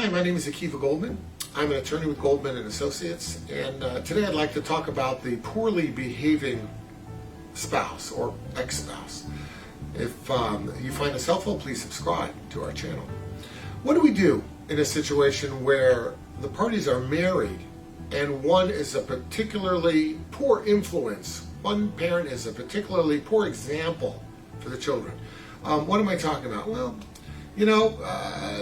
Hi, my name is Goldman. I'm an attorney with Goldman and Associates, and today I'd like to talk about the poorly behaving spouse or ex-spouse. If you find this helpful, please subscribe to our channel. What do we do in a situation where the parties are married and one is a particularly poor influence? One parent is a particularly poor example for the children. What am I talking about? Well, you know,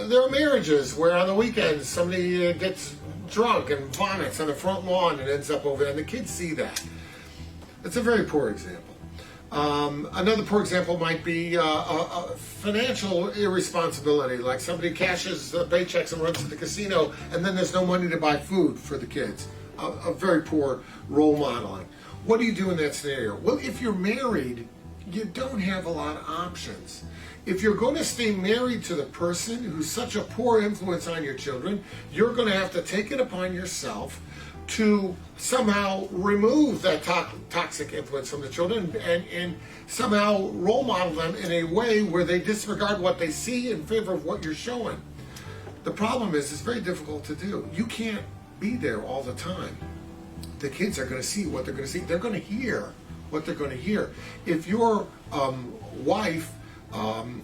there are marriages where on the weekends somebody gets drunk and vomits on the front lawn and ends up over there, and the kids see that. It's a very poor example. Another poor example might be a financial irresponsibility, like somebody cashes paychecks and runs to the casino, and then there's no money to buy food for the kids. A very poor role modeling. What do you do in that scenario? Well, if you're married, you don't have a lot of options. If you're going to stay married to the person who's such a poor influence on your children, you're going to have to take it upon yourself to somehow remove that toxic influence from the children and somehow role model them in a way where they disregard what they see in favor of what you're showing. The problem is it's very difficult to do. You can't be there all the time. The kids are going to see what they're going to see. They're going to hear what they're going to hear. If your wife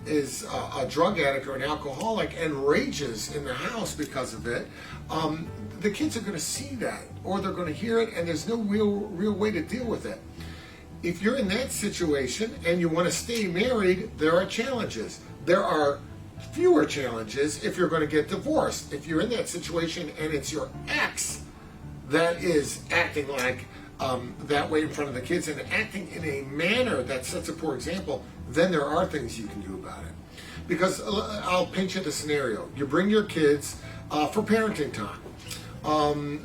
is a drug addict or an alcoholic and rages in the house because of it, the kids are going to see that, or they're going to hear it, and there's no real way to deal with it. If you're in that situation and you want to stay married, there are challenges. There are fewer challenges if you're going to get divorced. If you're in that situation and it's your ex that is acting like that way in front of the kids and acting in a manner that sets a poor example, then there are things you can do about it. Because I'll paint you the scenario. You bring your kids for parenting time.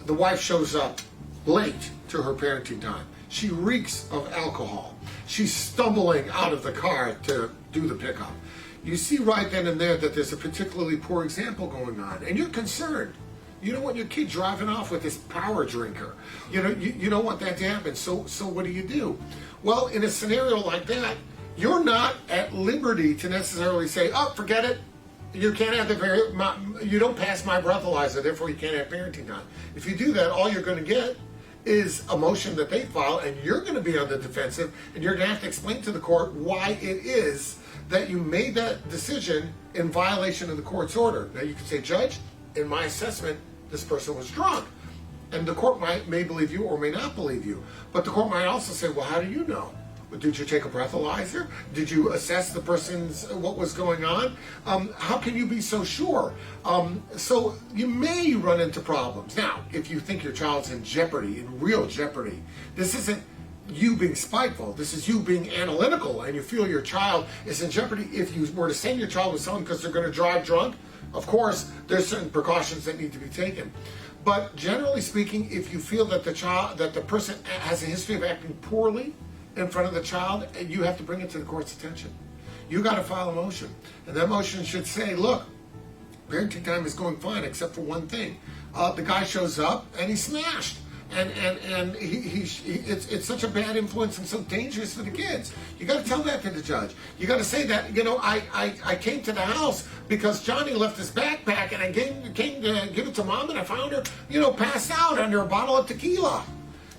The wife shows up late to her parenting time. She reeks of alcohol. She's stumbling out of the car to do the pickup. You see right then and there that there's a particularly poor example going on, and you're concerned. You don't want your kid driving off with this power drinker. You don't want that to happen. So what do? Well, in a scenario like that, you're not at liberty to necessarily say, "Oh, forget it. You can't have you don't pass my breathalyzer, therefore you can't have parenting time." If you do that, all you're going to get is a motion that they file, and you're going to be on the defensive, and you're going to have to explain to the court why it is that you made that decision in violation of the court's order. Now you can say, "Judge, in my assessment, this person was drunk," and the court may believe you or may not believe you. But the court might also say, "Well, how do you know? Did you take a breathalyzer? Did you assess the person's what was going on? How can you be so sure?" So you may run into problems. Now, if you think your child's in jeopardy, in real jeopardy, this isn't you being spiteful. This is you being analytical, and you feel your child is in jeopardy. If you were to send your child with someone because they're going to drive drunk, of course, there's certain precautions that need to be taken. But generally speaking, if you feel that the person has a history of acting poorly in front of the child, you have to bring it to the court's attention. You got to file a motion, and that motion should say, "Look, parenting time is going fine except for one thing. The guy shows up and he's smashed, and it's such a bad influence and so dangerous for the kids." You got to tell that to the judge. You got to say that, I came to the house because Johnny left his backpack, and I came to give it to Mom, and I found her, passed out under a bottle of tequila.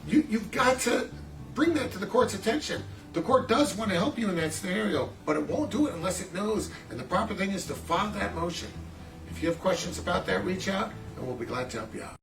You've got to bring that to the court's attention. The court does want to help you in that scenario, but it won't do it unless it knows. And the proper thing is to file that motion. If you have questions about that, reach out, and we'll be glad to help you out.